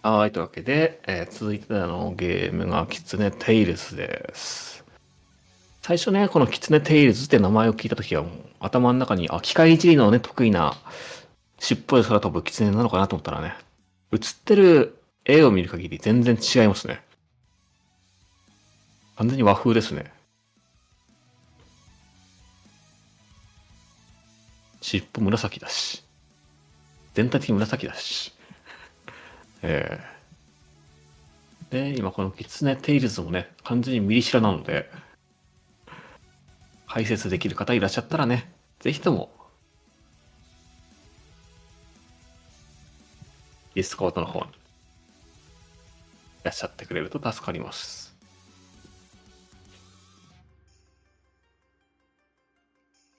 はい、というわけで、続いてのゲームがキツネテイルズです。最初ね、このキツネテイルズって名前を聞いたときはもう頭の中に、機械いじりのね、得意な尻尾で空飛ぶキツネなのかなと思ったらね、映ってる絵を見る限り全然違いますね。完全に和風ですね。尻尾紫だし、全体的に紫だし。で、今このキツネテイルズもね、完全にミリシラなので、解説できる方いらっしゃったらね、ぜひとも、ディスコードの方にいらっしゃってくれると助かります。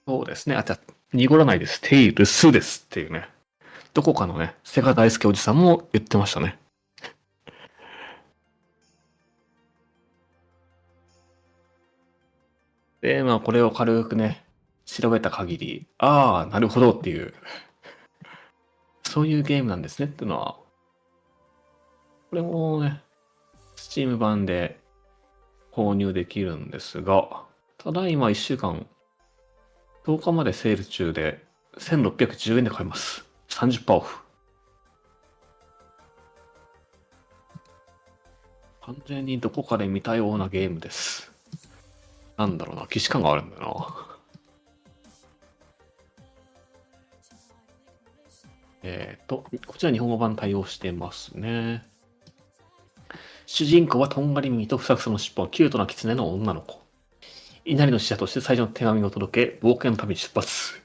そうですね。じゃあ、濁らないです。テイルスですっていうね。どこかのね、セガ大好きおじさんも言ってましたね。で、まあ、これを軽くね、調べた限り、なるほどっていう、そういうゲームなんですねっていうのは、これもね、Steam 版で購入できるんですが、ただいま1週間、10日までセール中で、1610円で買えます。30%オフ。完全にどこかで見たようなゲームです。なんだろうな、既視感があるんだよな。こちら日本語版対応してますね。主人公はとんがり耳とふさふさの尻尾のキュートな狐の女の子。稲荷の使者として最初の手紙を届け、冒険の旅に出発。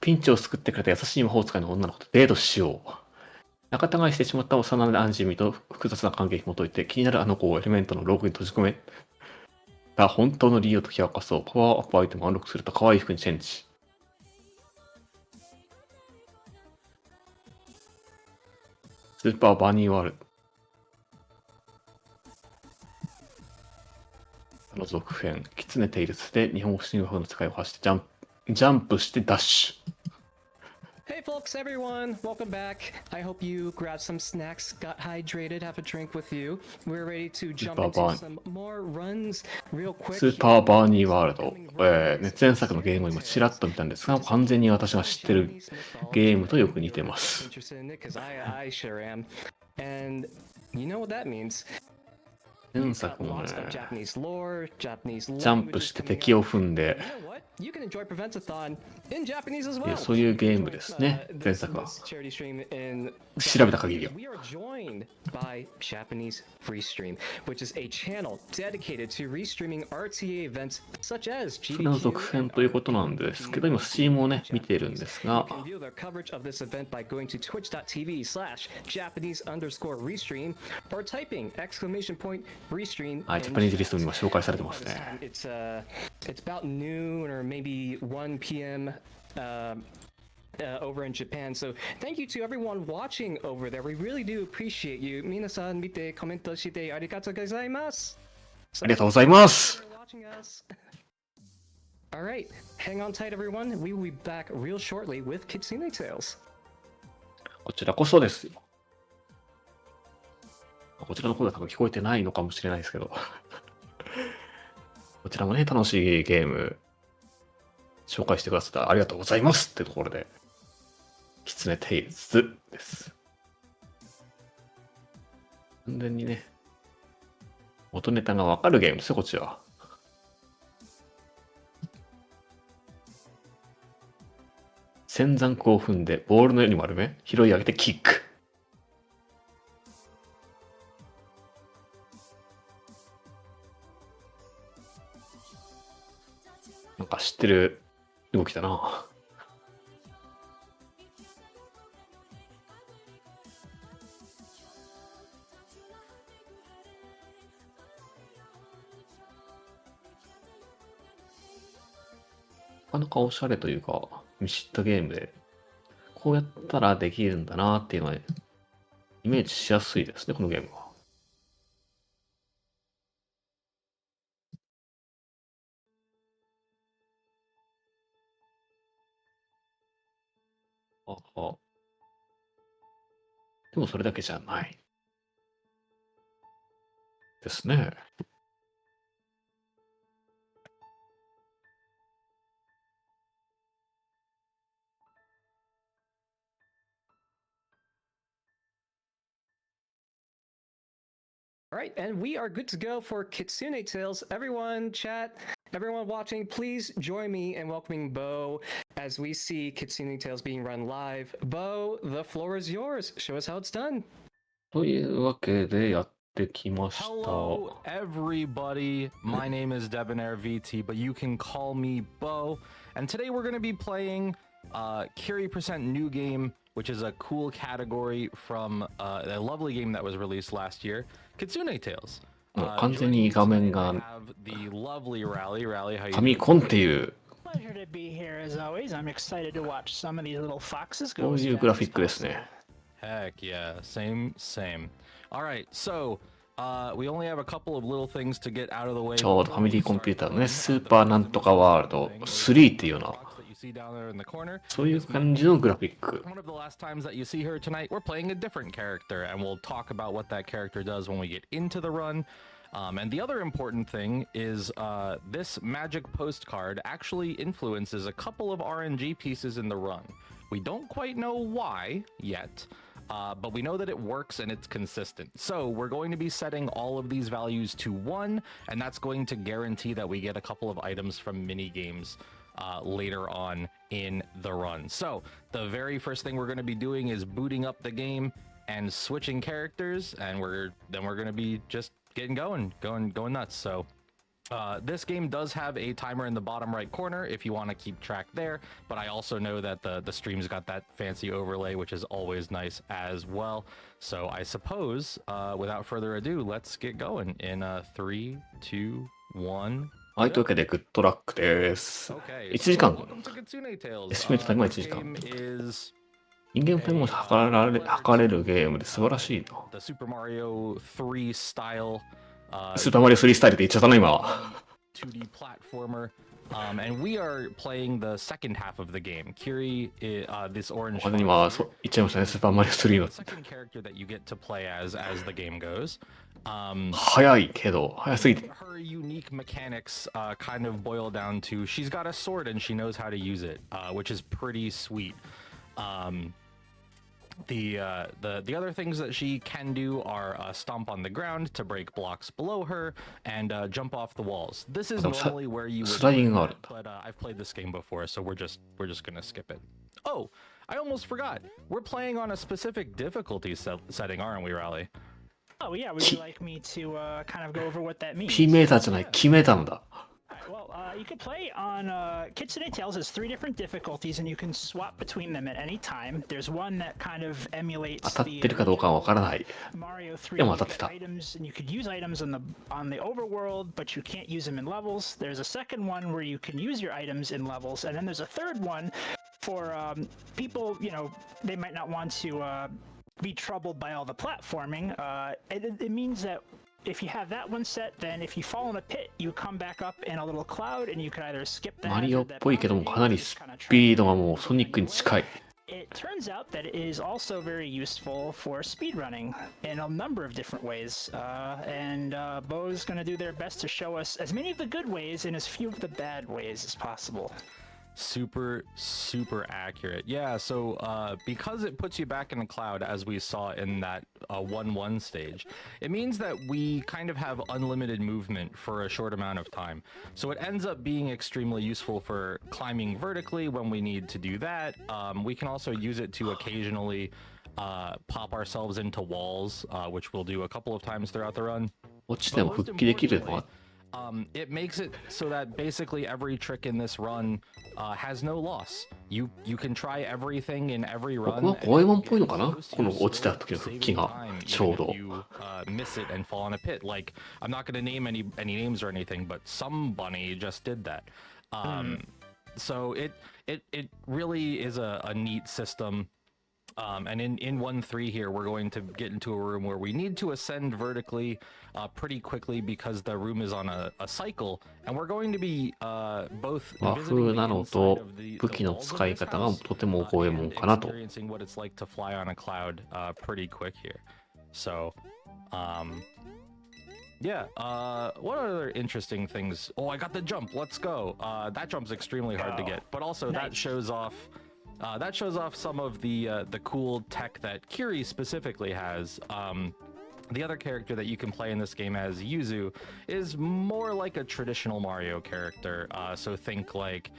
ピンチを救ってくれた優しい魔法使いの女の子とデートしよう。仲違いしてしまった幼な馴染みと複雑な関係を紐解いて、気になるあの子をエレメントのローグに閉じ込めた本当の理由を解き明かそう。パワーアップアイテムをアンロックすると可愛い服にチェンジ。スーパーバニーワールドの続編、キツネテイルズで日本神話の世界を走ってジャンプしてダッシュ。Hey folks, everyone, welcome back. I hope you grabbed some snacks, got hydrated, have a drink with you. We're ready to jump into some more runs real quick. スーパーバーニーワールド。前作のゲームを今ちらっと見たんですが、完全に私が知ってるゲームとよく似てます。And you know what that means. 前作もね、ジャンプして敵を踏んで、そういうゲームですね、前作は。調べた限りは。それの続編ということなんですけど、今 Steam をね、見ているんですが、はい、ジャパニーズリストに今紹介されてますね。It's about noon or maybe 1 p.m. Over in Japan. So thank you to everyone watching over there. We really do appreciate you. 皆さん見てコメントしてありがとうございます。ありがとうございます。All right, hang on tight, everyone. We will be back real shortly with Kitsune Tales. こちらこそですよ。こちらの声が多分聞こえてないのかもしれないですけど。こちらもね、楽しいゲーム、紹介してくださったありがとうございますってところで、キツネテイルズです。完全にね、元ネタがわかるゲームですよ、こちら。仙山区を踏んで、ボールのように丸め、拾い上げてキック。なんか知ってる動きだな。なかなかおしゃれというか、見知ったゲームで、こうやったらできるんだなっていうのは、イメージしやすいですね、このゲームは。でもそれだけじゃない。ですね。All right, and we are good to go for Kitsune Tales. Everyone, chat, everyone watching, please join me in welcoming Bo as we see Kitsune Tales being run live. Bo, the floor is yours. Show us how it's done. というわけでやってきました。Hello, everybody. My name is debeaunairVT, but you can call me Bo. And today we're going to be playing Kiri Percent New Game, which is a cool category from a lovely game that was released last year, Kitsune Tales. 完全に画面が The lovely Rally. Rally, how you ファミコンっていう Pleasure to be here as always. I'm excited to watch some of these little foxes こ go う as いう fast グラ as フィックですね。 Heck yeah, same. All right, so we only have a couple of little things to get out of the way. ちょうどファミリーコンピューターのね、スーパーなんとかワールド3っていうような、そういう感じのグラフィック。 One of the last times that you see her tonight, we're playing a different character, and we'll talk about what that character does when we get into the run. And the other important thing is this magic postcard actually influences a couple of RNG pieces in the run. We don't quite know why yet, but we know that it works and it's consistent. So we're going to be setting all of these values to 1, and that's going to guarantee that we get a couple of items from mini games later on in the run. So the very first thing we're going to be doing is booting up the game and switching characters, and we're going to be just getting going nuts. So this game does have a timer in the bottom right corner if you want to keep track there, but I also know that the stream's got that fancy overlay, which is always nice as well. So I suppose without further ado, let's get going in 3, 2, 1. はい、というわけでグッドラックです。 Okay, 1時間。 welcome to Kitsune Tales. エスティメートタイムは1 This 時間。 game is 人間タイムも測れるゲームで素晴らしいな。 the Super Mario 3 style スーパーマリオ3スタイルって言っちゃったな、今は。 2D platformer. And we are playing the second half of the game. Kiri, this orange 完全に今、言っちゃいましたね、スーパーマリオ3の。 second character that you get to play as the game goes. 早いけど、早すぎて。 Her unique mechanics kind of boil down to she's got a sword and she knows how to use it, which is pretty sweet. The other things that she can do are stomp on the ground to break blocks below her and jump off the walls. This is normally where you would learn that, but I've played this game before, so we're just gonna skip it. Oh, I almost forgot. We're playing on a specific difficulty setting, aren't we, Raleigh? Oh yeah, would you like me to kind of go over what that means? P メーターじゃない、キメーターなんだ。 Well, you can play on Kitsune Tales has 3 different difficulties, and you can swap between them at any time. There's one that kind of 当 emulates たってるかどうかはわからない。 Mario 3 でも当たってた。 items, and you could use items on the overworld, but you can't use them in levels. There's a second one where you can use your items in levels, and then there's a third one for people, you know, they might not want to be troubled by all the platforming. It means that if you have that one set, then if you fall in a pit, you come back up in a little cloud, and you can either skip that. マリオっぽいけどもかなりスピードがもうソニックに近い。 It turns out that it is also very useful for speedrunning in a number of different ways. And Bo's going to do their best to show us as many of the good ways and as few of the bad ways as possible. Super accurate. Yeah, so because it puts you back in the cloud, as we saw in that 1-1 stage, it means that we kind of have unlimited movement for a short amount of time. So it ends up being extremely useful for climbing vertically when we need to do that. We can also use it to occasionally pop ourselves into walls, which we'll do a couple of times throughout the run. 落ちても復帰できるのは It makes it so that basically every trick in this run has no loss. You can try everything in every こ run. こはゴエモンっぽいのかな、この落ちた時の復帰がちょうど。 You miss it and fall in a pit. Like, I'm not going to name any names or anything, but somebody just did that. So it really is a neat system. And in 1-3 here, we're going to get into a room where we need to ascend vertically pretty quickly because the room is on a cycle, and we're going to be both 和風なのと武器の使い方がとてもゴエモンかなと。 experiencing what it's like to fly on a cloud pretty quick here. So Yeah. What other interesting things? Oh, I got the jump. Let's go. That jump's extremely hard to get, but also that shows off. That shows off some of the cool tech that Kiri specifically has. The other character that you can play in this game as Yuzu is more like a traditional Mario character. So think like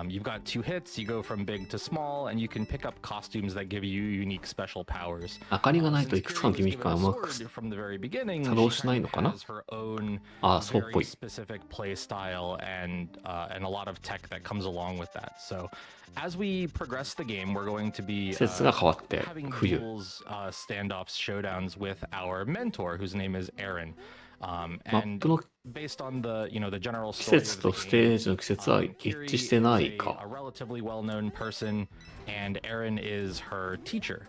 you've got 2 hits, you go from big to small, and you can pick up costumes that give you unique special powers. 明かりがないといくつかのギミックがうまく From the very beginning, 作動しないのかな？ has her own あ、そうっぽ very い。 specific play style and a lot of tech that comes along with that. So as we progress the game, we're going to be 季節が変わって having 冬。 duels, standoffs, showdowns with our mentor, whose name is Aaron. マッ And プの based on the the general 季 story 節 of と the ステ game, ージの季節は一 Kiri 致してない is か。 a relatively well-known person, and Aaron is her teacher.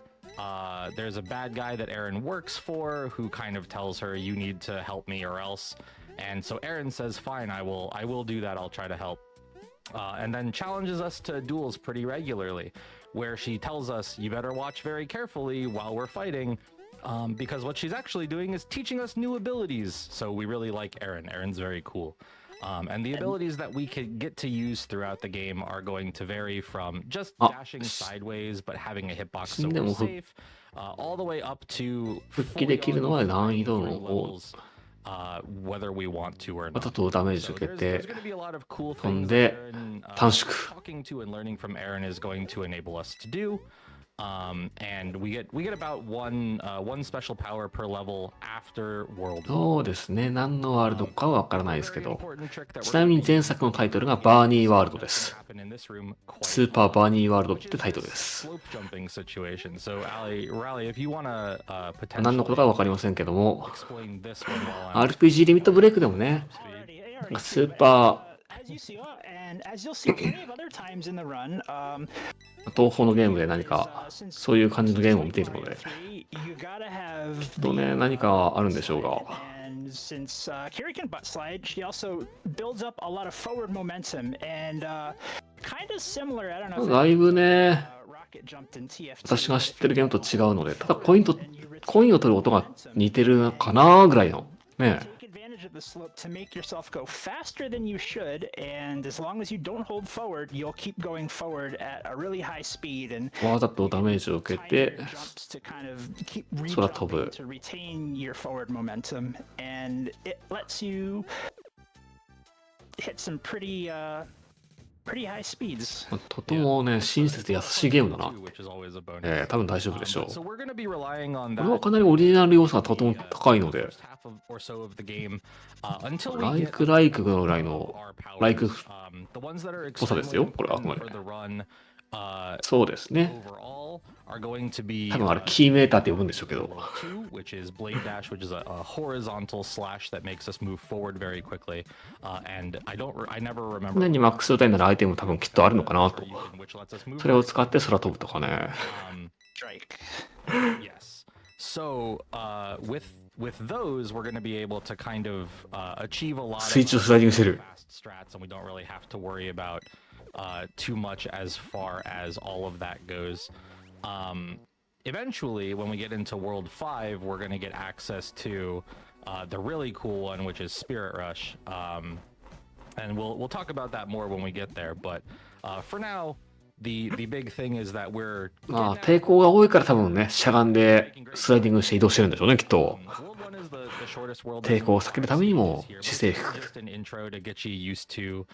There's a bad guy that Aaron works for who kind of tells her, "You need to help me or else." And so Aaron says, "Fine, I will do that. I'll try to help." And then challenges us to duels pretty regularly, where she tells us, "You better watch very carefully while we're fighting." Because what she's actually doing is teaching us new abilities. So we really like Aaron. Aaron's very cool. And the abilities that we could get to use throughout the game are going to vary from just dashing sideways but having a hitbox so we're safe, all the way up to 復帰できるのは難易度の levels, whether we want to or わざ not. とダメージ So 受け there's て going to be a lot of cool 飛ん things で that Aaron, 短縮。 talking to and learning from Aaron is going to enable us to do. And we get about one special power per level after World. そうですね。何のワールドかはわからないですけど。ちなみに前作のタイトルがバーニーワールドです。スーパーバーニーワールドってタイトルです。何のことかわかりませんけども、RPG リミットブレイクでもね、なんかスーパー、東宝のゲームで何かそういう感じのゲームを見ているので、きっとね、何かあるんでしょうが。Since Kiri can butt slide, she also builds up a lot of forward momentum and kind of similar. I don't know. だいぶね、私が知ってるゲームと違うので、ただコインを取る音が似てるかなぐらいのね。Of the slope to make yourself go faster than you should, and as long as you don't hold forward, you'll keep going forward at a really high speed and わざとダメージを受けて to kind of keep 空飛ぶ。 to retain your forward momentum, and it lets you hit some pretty high speeds. とてもね、親切で優しいゲームだな。多分大丈夫でしょう。これはかなりオリジナル要素がとても高いので、ライクぐらいの、ライクっぽさですよ、これはあくまで。そうですね。多分あれ、キーメーターって呼ぶんでしょうけど。which is blade dash, which is a horizontal slash that makes us move forward very quickly. And I never remember. 常にマックス状態になるアイテムも多分きっとあるのかなと。それを使って空飛ぶとかね。Yes. So with those, we're going to be able to kind of achieve a lot of 水中スライディングしてる。 fast strats, and we don't really have to worry about too much as far as all of that goes. Eventually, when we get into World 5, we're going to get access to the really cool one, which is Spirit Rush. And we'll talk about that more when we get there. But for now, the big thing is that we're まあ、抵抗が多いから多分ね、しゃがんでスライディングして移動してるんでしょうね、きっと。抵抗を避けるためにも姿勢低く。just an intro to get you used to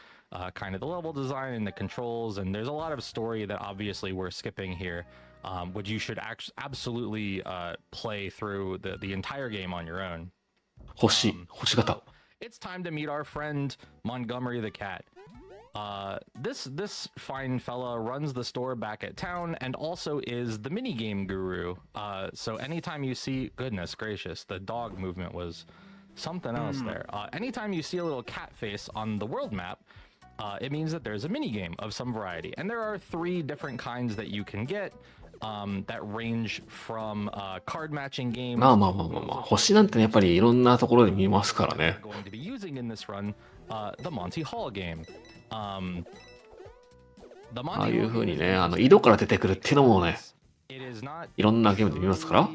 kind of the level design and the controls, and there's a lot of story that obviously we're skipping here, which you should absolutely play through the entire game on your own. 星型。 It's time to meet our friend Montgomery the cat. This fine fella runs the store back at town and also is the minigame guru. So anytime you see, goodness gracious, the dog movement was something else there. Anytime you see a little cat face on the world map, it means that there's a minigame of some variety. And there are 3 different kinds that you can get that range from card matching games. まあ、星なんてね、やっぱりいろんなところで見ますからね。Going to be using in this run, the Monty Hall game. ああいう風にね、井戸から出てくるっていうのもね、いろんなゲームで見ますから。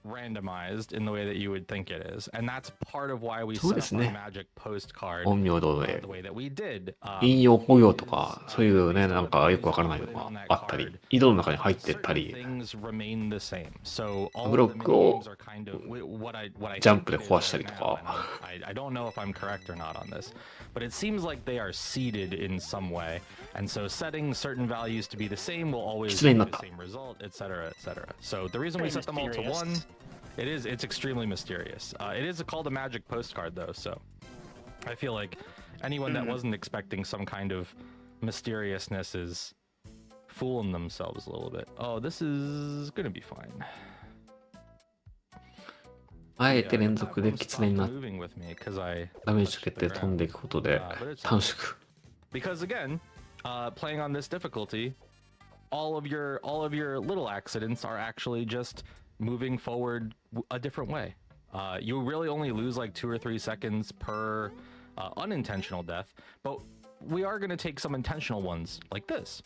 randomized in the way that you would think it is, and that's part of why we そう set で up す our ね。 magic postcard 陰陽道で the way that we did. 引用保養とか、そういうね、なんかよくわからないのがあったり、井戸の中に入ってったり、 things remain the same. So all ブロ of the ックを minigames are kind of what I ジャンプ think で it is 壊したりと right now, か。 and I don't know if I'm correct or not on this, but it seems like they are seeded in some way, and so setting certain values to be the same will always 狐 be になっ the た。 same result, etc., etc. So the reason we Very set them all to mysterious. one, it's extremely mysterious. It is called a magic postcard though, so I feel like anyone that wasn't expecting some kind of mysteriousness is fooling themselves a little bit. Oh, this is gonna be fine. あえて連続で Everyone 狐に stopped なって moving with me 'cause I ダメージ受けて飛んでいくことで短縮。 because again, playing on this difficulty, all of your little accidents are actually just moving forward a different way. You really only lose like 2 or 3 seconds per unintentional death, but we are going to take some intentional ones like this.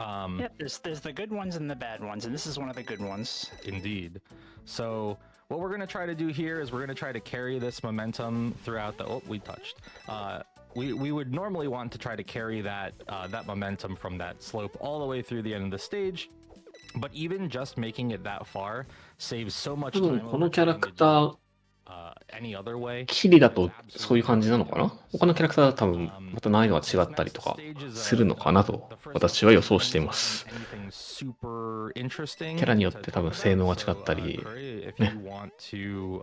Yep, there's the good ones and the bad ones, and this is one of the good ones. Indeed. So what we're going to try to do here is we're going to try to carry this momentum throughout the... Oh, we touched. We would normally want to try to carry that that momentum from that slope all the way through the end of the stage, but even just making it that far saves so much 多分 time このキャラクター、 any other way. キリだとそういう感じなのかな。他のキャラクターは多分また難易度が違ったりとかするのかなと私は予想しています。 Anything super interesting キャラによって多分性能が違ったり、 if you want to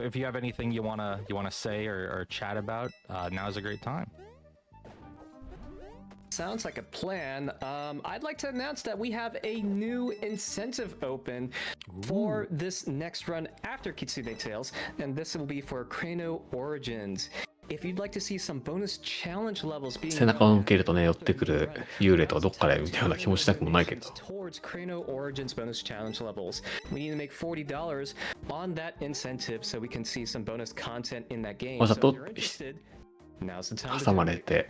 if you have anything you wanna say or chat about, now's a great time. Sounds like a plan. I'd like to announce that we have a new incentive open for this next run after Kitsune Tales, and this will be for Crano Origins. If you'd like to see some bonus challenge levels being 背中を向けるとね、寄ってくる幽霊とかどっかでみたいな気もしなくもないけど。 towards Crano Origins bonus challenge levels, we need to make $40 on that incentive so we can see some bonus content in that game. わざ So と if you're interested, now's the time to 挟まれ donate. て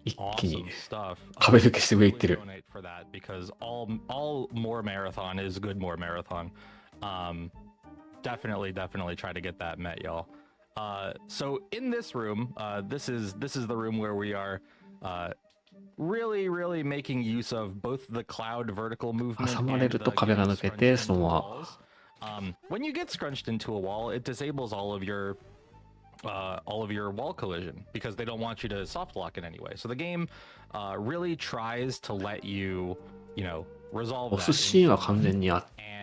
一気 Awesome に stuff. 壁抜けして上行ってる。 Donate for that because all more marathon is good more marathon. Definitely try to get that met, y'all. So in this room, this is the room where we are really making use of both the cloud vertical movement 挟まれ and ると the 壁が getting 抜け scrunched て into そのまま walls. When you get scrunched into a wall, it disables all of your wall collision because they don't want you to soft lock in any way. So the game really tries to let you, resolve ボ that. スシーンは完全に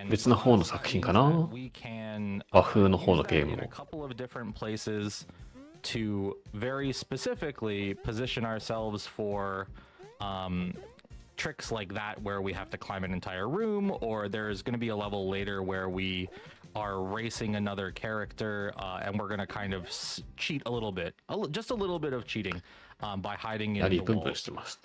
別の方の作品かな。 We can 和風の方の use ゲー that ム in a を。 couple of different places to very specifically position ourselves for tricks like that where we have to climb an entire room, or there's going to be a level later where we are racing another character and we're going to kind of cheat a little bit, just a little bit of cheating by hiding や in り the プンプン walls. してます。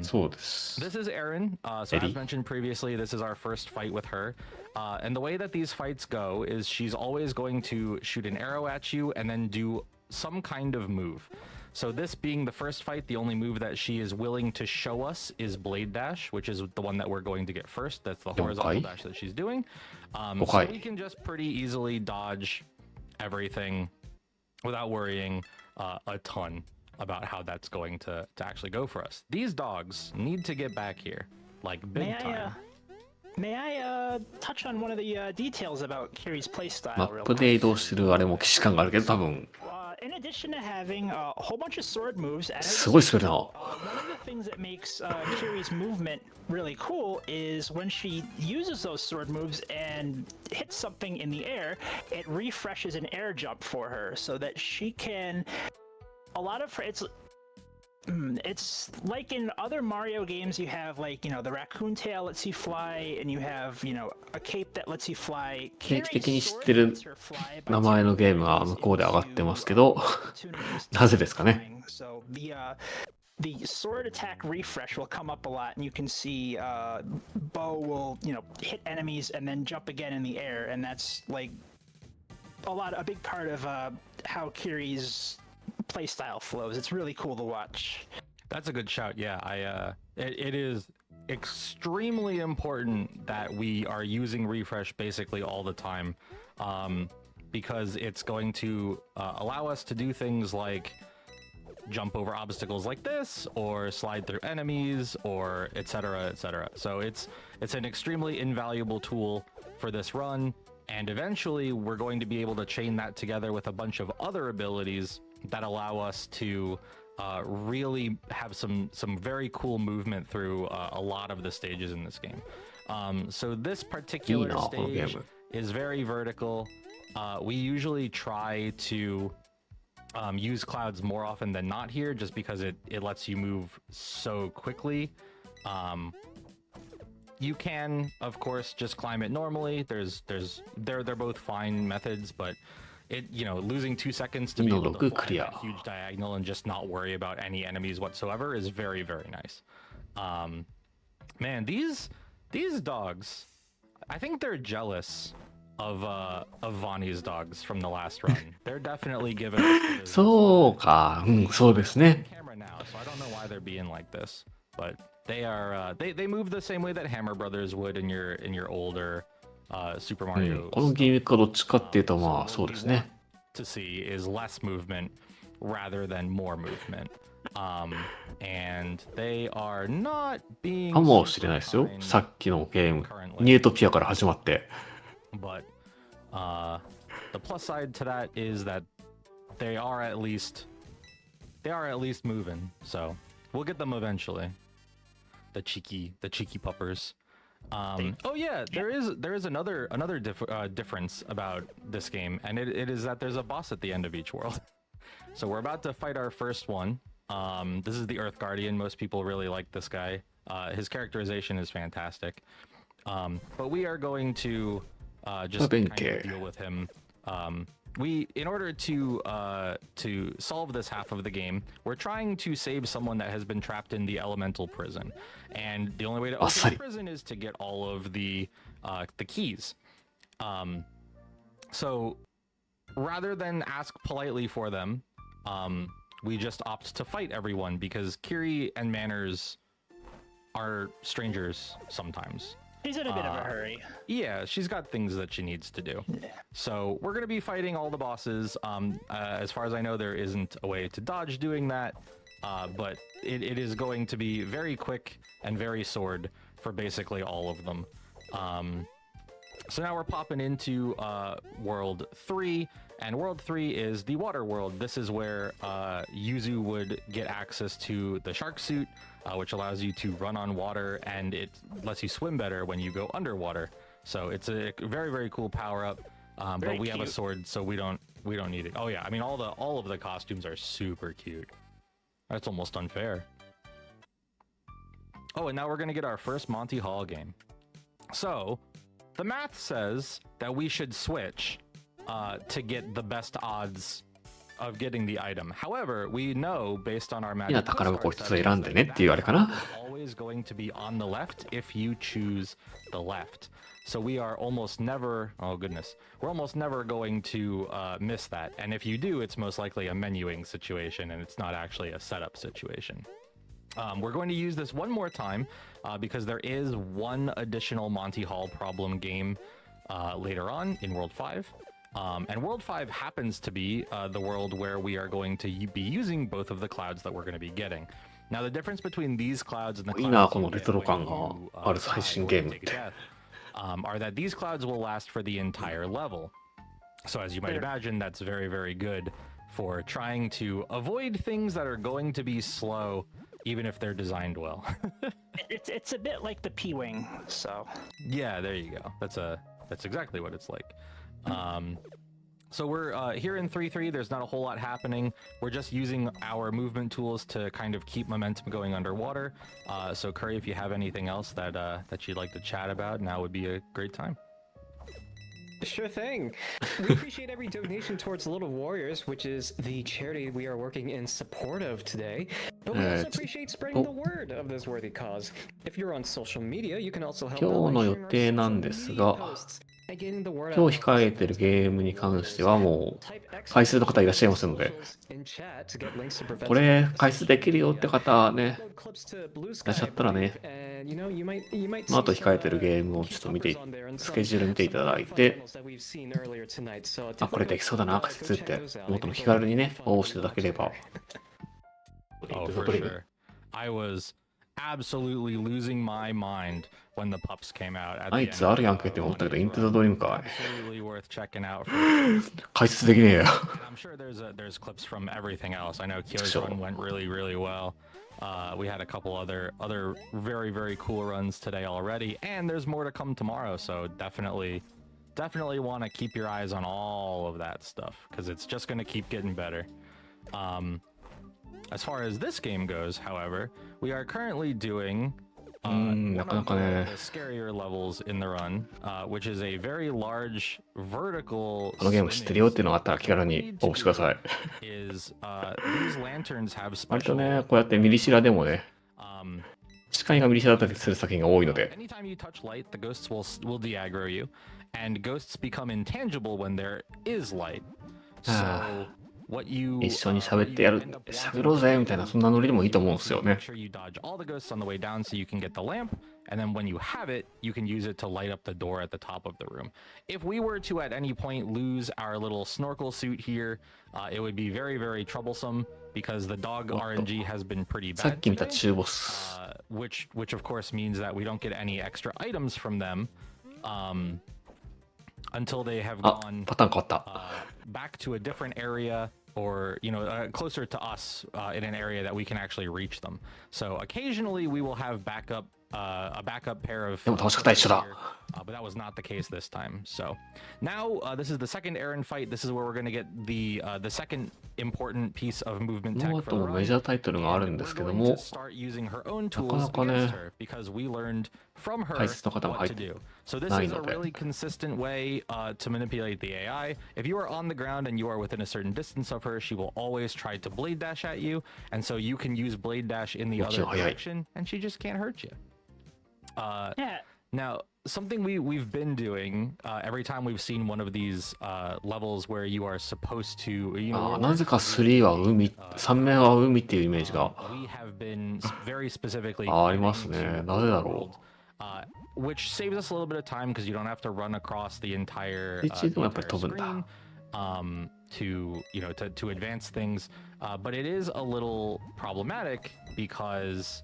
そうです。 This is Erin. So as Eddie. mentioned previously, this is our first fight with her. And the way that these fights go is she's always going to shoot an arrow at you and then do some kind of move. So this being the first fight, the only move that she is willing to show us is Blade Dash, which is the one that we're going to get first. That's the horizontal dash that she's doing. So we can just pretty easily dodge everything without worrying a ton about how that's going to actually go for us. These dogs need to get back here, like big time. May I touch on one of the details about Kiri's マ playstyle ッ real プ quick? で移動してるあれも既視感があるけど多分 In addition to having a whole bunch of sword moves, at her すごい滑るな。 one of the things that makes Kiri's movement really cool is when she uses those sword moves and hits something in the air, it refreshes an air jump for her so that she can. A lot of her, it's like in other Mario games, you have like, the raccoon tail lets you fly, and you have, a cape that lets you fly. 定期的に Kiri's 知っ sword てる lets her fly by 名前のゲームが向こうで上がってますけどなぜですかね。 So the sword attack refresh will come up a lot, and you can see Bo will, hit enemies and then jump again in the air, and that's like a big part of how Kiri's playstyle flows. It's really cool to watch. That's a good shout. Yeah, it extremely important that we are using refresh basically all the time, because it's going to allow us to do things like jump over obstacles like this, or slide through enemies, or etc, etc. So it's an extremely invaluable tool for this run, and eventually we're going to be able to chain that together with a bunch of other abilities that allow us to really have some very cool movement through a lot of the stages in this game. So this particular stage is very vertical. We usually try to use clouds more often than not here, just because it lets you move so quickly. You can, of course, just climb it normally. They're both fine methods, but losing 2 seconds to be able to fly that huge diagonal and just not worry about any enemies whatsoever is very, very nice. Man, these dogs, I think they're jealous of Vonnie's dogs from the last run. They're definitely giving us そうか、そうですね。 camera now, so I don't know why they're being like this, but they are they move the same way that Hammer Brothers would in your older Super Mario. このギミックはどっちかっていうと、まあそうですね。 To see is less movement rather than more movement. And they are not being かもしれないですよ。さっきのゲーム、ニュートピアから始まって。 But the plus side to that is that they are at least moving. So we'll get them eventually. The cheeky puppers. Oh yeah, there is another difference about this game, and it is that there's a boss at the end of each world. So we're about to fight our first one. This is the Earth Guardian. Most people really like this guy. His characterization is fantastic. But we are going to just kind of deal with him. In order to solve this half of the game, we're trying to save someone that has been trapped in the elemental prison, and the only way to open the prison is to get all of the keys. So rather than ask politely for them, we just opt to fight everyone, because Kiri and Manners are strangers sometimes. She's in a bit of a hurry. Yeah, she's got things that she needs to do. Yeah. So we're going to be fighting all the bosses. As far as I know, there isn't a way to dodge doing that, but it is going to be very quick and very sword for basically all of them. So now we're popping into World 3, and World 3 is the water world. This is where Yuzu would get access to the shark suit, which allows you to run on water, and it lets you swim better when you go underwater. So it's a very, very cool power-up. But we have a sword, so we don't need it. Oh yeah, I mean all of the costumes are super cute. That's almost unfair. Oh, and now we're gonna get our first Monty Hall game. So the math says that we should switch to get the best odds of getting the item. However, we know based on our magic always going to be on the left if you choose the left. So we are almost never, oh goodness, we're almost never going to miss that. And if you do, it's most likely a menuing situation, and it's not actually a setup situation. We're going to use this one more time because there is one additional Monty Hall problem game later on in World 5. And World 5 happens to be the world where we are going to be using both of the clouds that we're going to be getting. Now, the difference between these clouds and the clouds are that these clouds will last for the entire level. So as you might imagine, that's very, very good for trying to avoid things that are going to be slow, even if they're designed well. It's a bit like the P-Wing, so... Yeah, there you go. That's exactly what it's like. So we're here in 3-3. There's not a whole lot happening. We're just using our movement tools to kind of keep momentum going underwater. So Curry, if you have anything else that you'd like to chat about, now would be a great time. Sure thing. We appreciate every donation towards Little Warriors, which is the charity we are working in support of today. But we also appreciate spreading the word of this worthy cause. If you're on social media, you can also help out by sharing our social media posts and getting the word out. 今日控えてるゲームに関してはもう回数の方いらっしゃいますので、これ回数できるよって方ね、いらっしゃったらね、まあ、あと控えてるゲームをちょっと見て、スケジュール見ていただいて、あ、これできそうだな、仮説ってもっと気軽にね、応募していただければ。Oh, for sure. I was absolutely losing my mind when the pups came out. あいつあるやんけって思ったけど、イントゥザドリームかい。 Absolutely worth checking out. For 解説できねえよ。 I'm sure there's clips from everything else. I know Kyo's run went really well. We had a couple other very cool runs today already, and there's more to come tomorrow. So definitely want to keep your eyes on all of that stuff because it's just going to keep getting better. As far as this game goes, however, we are currently doing one of the scarier levels in the run, which is a very large vertical. このゲーム知ってるよっていうのがあったら気軽に応募してください。 Is these lanterns have 割と special ね、こうやってミリシラでもね、視界がミリシラだったりする作品が多いので、 anytime you touch light, the ghosts will de-aggro you, and ghosts become intangible when there is light. So what you 一緒に喋ってやる、喋ろうぜみたいなそんなノリでもいいと思うんですよね。 make sure you dodge all the ghosts on the way down so you can get the lamp, and then when you have it, you can use it to light up the door at the top of the room. If we were to at any point lose our little snorkel suit here, it would be very troublesome because the dog RNG has been pretty さっ bad き見た today, 中ボス。 which of course means that we don't get any extra items from them until they have あ、 gone パターン変わった。 back to a different area or closer to us in an area that we can actually reach them. So occasionally we will have a backup pair of でも倒し方一緒だ。 but that was not the case this time. So now this is the second Aaron fight. This is where we're going to get the second important piece of movement この tech for 後 the もメ run. ジャータイトルがあるん And です we're けど going も to、start using her own な tools かなかね、 against her because we learned from her 解説の方も what 入 to って do. So this ない is a ので、 really consistent way to manipulate the AI. If you are on the ground and you are within a certain distance of her, she will always try to blade dash at you, and so you can use blade dash in the other 動きが早い。 direction, and she just can't hurt you. Yeah. Now, something we've been doing every time we've seen one of these levels where you are supposed to, あー、なぜか3は海、3面は海っていうイメージが we have been very specifically ありますね。 getting to なぜだろ which saves us a little bit of time because you don't have to run across the entire, う。一度もやっぱり entire 飛ぶんだ。 screen to advance things, but it is a little problematic because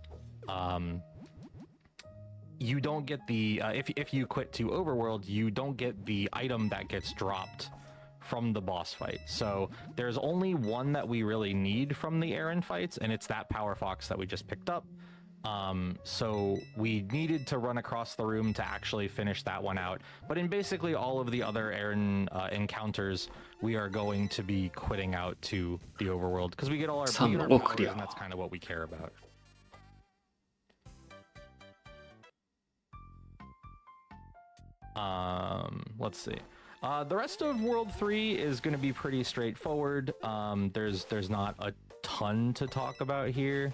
you don't get the if you quit to overworld, you don't get the item that gets dropped from the boss fight. So there's only one that we really need from the Aaron fights, and it's that power fox that we just picked up. So we needed to run across the room to actually finish that one out. But in basically all of the other Aaron encounters, we are going to be quitting out to the overworld because we get all our powers, and that's kind of what we care about. Let's see. The rest of World 3 is going to be pretty straightforward. There's not a ton to talk about here,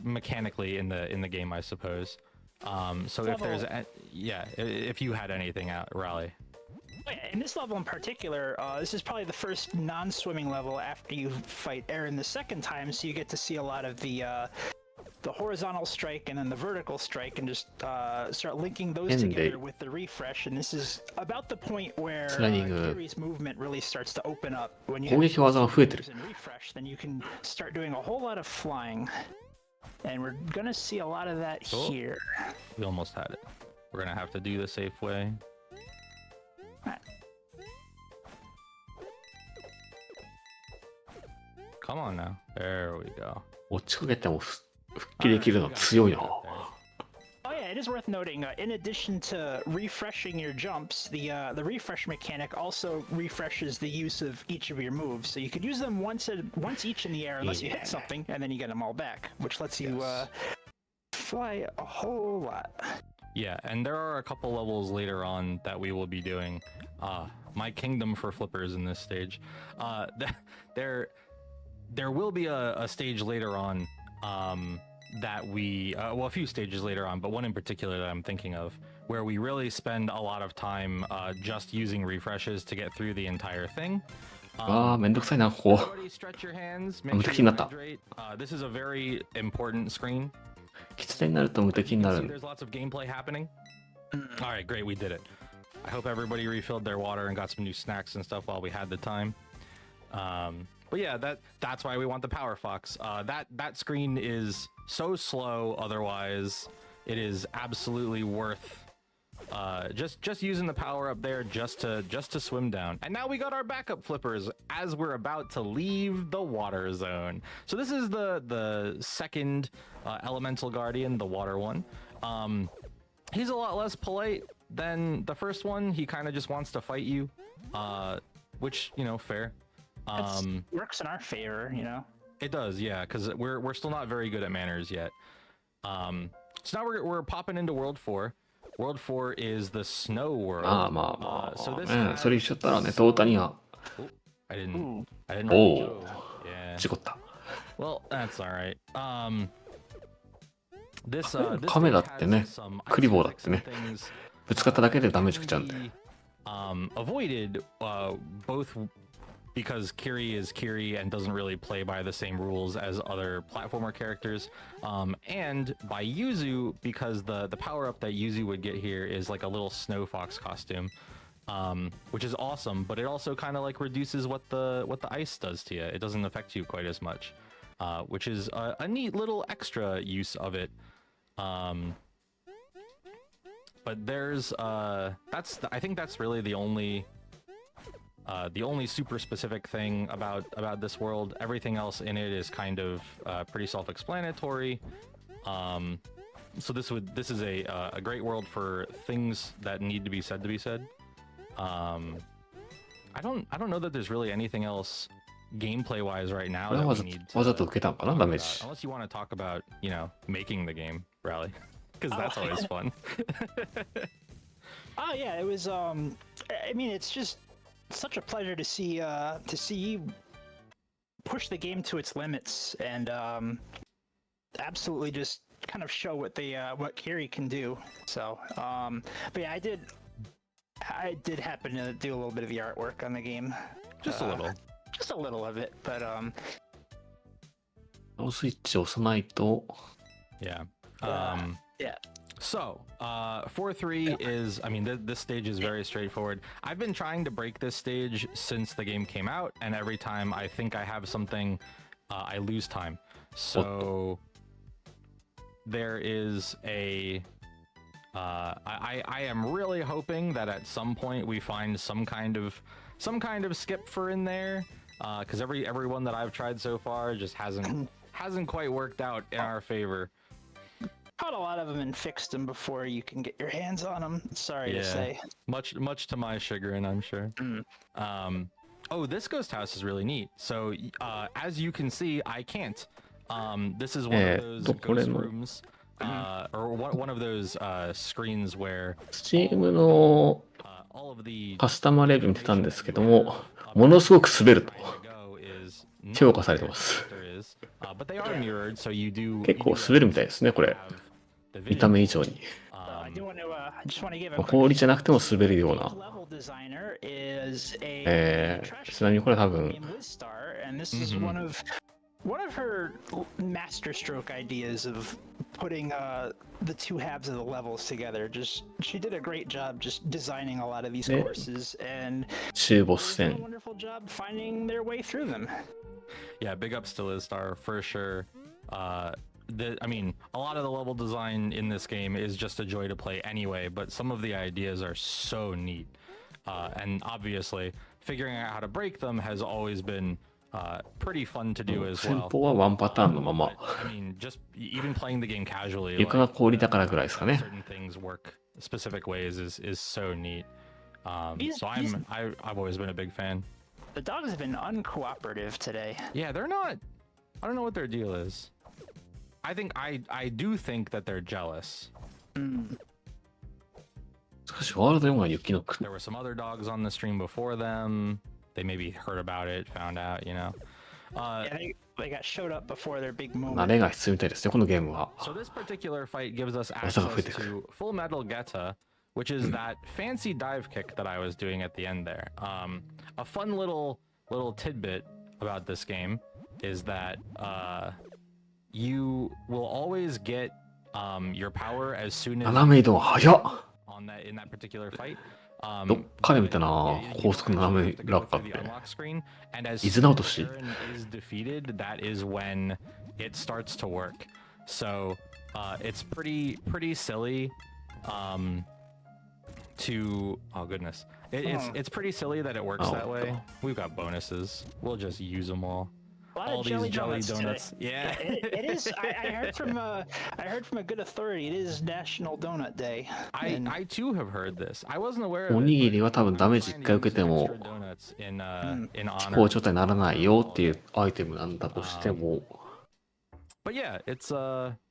mechanically in the game, I suppose. So if there's if you had anything out, Raleigh. In this level in particular, this is probably the first non-swimming level after you fight Aaron the second time, so you get to see a lot of the horizontal strike and then the vertical strike, and just start linking those together with the refresh. And this is about the point where Kiri's movement really starts to open up. When you have refresh, then you can start doing a whole lot of flying. And we're gonna see a lot of that here. We almost had it. We're gonna have to do the safe way. Come on now. There we go. 落ちかけても復帰できるの強いな。 Oh yeah, it is worth noting. In addition to refreshing your jumps, the refresh mechanic also refreshes the use of each of your moves. So you could use them once each in the air, unless you hit something, and then you get them all back, which lets you fly a whole lot. Yeah, and there are a couple levels later on that we will be doing. My kingdom for flippers in this stage. There will be a stage later on. That we a few stages later on, but one in particular that I'm thinking of, where we really spend a lot of time just using refreshes to get through the entire thing. ああ、めんどくさいな、ここ。 Stretch your hands, 無敵になった。 This is a very important screen. 狐になると無敵にな See, る。 there's lots of gameplay happening. All right, great, we did it. I hope everybody refilled their water and got some new snacks and stuff while we had the time. But yeah, that's why we want the Power Fox. That screen is so slow. Otherwise, it is absolutely worth just using the power up there just to swim down. And now we got our backup flippers as we're about to leave the water zone. So this is the second elemental guardian, the water one. He's a lot less polite than the first one. He kind of just wants to fight you, which, you know, fair. Works in our favor, you know. It does, yeah, because we're still not very good at manners yet. So now we're popping into World 4. World 4 is the snow world. まあまあまあ、 so this ね、 has それ一緒だったらね、トータには、 Oh, I didn't really お go. お、 Yeah. 事故った。 Well, that's all right. This カメラってね、 some クリボーだ ice ってね、 things ぶつかっただけでダメージ食っちゃうんで。 avoided both because Kiri is Kiri and doesn't really play by the same rules as other platformer characters, and by Yuzu because the power up that Yuzu would get here is like a little snow fox costume, which is awesome, but it also kind of like reduces what the ice does to you. It doesn't affect you quite as much, which is a neat little extra use of it. But there's I think that's really the only super specific thing about this world. Everything else in it is kind of pretty self-explanatory. So this is a great world for things that need to be said to be said. I don't know that there's really anything else gameplay wise right now これは that わ we ざ need わざと to 受けたのかな、ダメージ。 unless you want to talk about, you know, making the game, Rally, because that's always fun. Oh yeah, it was. I mean, it's just such a pleasure to see you push the game to its limits and absolutely just kind of show what Kiri can do. So, but yeah, I did happen to do a little bit of the artwork on the game. Just Just a little of it, but スイッチを押さないと、 yeah. yeah. So, 4-3 is, I mean, this stage is very straightforward. I've been trying to break this stage since the game came out, and every time I think I have something, I lose time. So, there is I am really hoping that at some point we find some kind of skip for in there, because everyone that I've tried so far just hasn't quite worked out in our favor. Caught a lot of them and fixed them before you can get your hands on them. Sorry to say. Much to my chagrin, I'm sure. Oh, this ghost house is really neat. So, as you can see, I can't. This is one of those ghost rooms, or one of those screens where Steam の all of the カスタマーレビュー見てたんですけども、ものすごく滑ると 評価されてます。 but they are mirrored, so you do 結構滑るみたいですね、これ。見た目以上に。 I just want to give a quick 氷じゃなくても滑るような。 level designer is ちなみにこれ多分、 named Liz Star, and this is one of her masterstroke ideas of putting the two halves of the levels together. She did a great job just designing a lot of these courses, and 中ボス did a 戦。 wonderful job finding their way through them. Yeah, big ups to Liz Star for sure. I mean, a lot of the level design in this game is just a joy to play anyway, but some of the ideas are so neat. And obviously, figuring out how to break them has always been pretty fun to do as 戦 well. 法はワンパターンのまま。 I mean, just even playing the game casually, 床が氷だからぐらいですかね。 certain things work specific ways is so neat. So I've always been a big fan. The dogs have been uncooperative today. Yeah, they're not. I don't know what their deal is. I do think that they're jealous. しかし、ワールド4が雪の国。 There were some other dogs on the stream before them. They maybe heard about it, found out, you know. Yeah, they got showed up before their big 慣 moment. れが必要みたいですね、このゲームは。 So this particular fight gives us 技が増え access てくる。 to Full Metal Geta, which is that fancy dive kick that I was doing at the end there. A fun little tidbit about this game is that you will always get your power as soon as 斜め移動早っ。 on that in that particular fight. どっかで見たな、 高速斜め落下って。伊豆直し。 is defeated, that is when it starts to work. So it's pretty silly to oh goodness. It's pretty silly that it works that way. We've got bonuses. We'll just use them all. All these jelly donuts. Yeah. It is. I heard from a good authority. It is National Donut Day. I too have heard this. I wasn't aware of it. おにぎりは多分ダメージ1回受けても飛行状態にならないよっていうアイテムなんだとしても、 But yeah, it's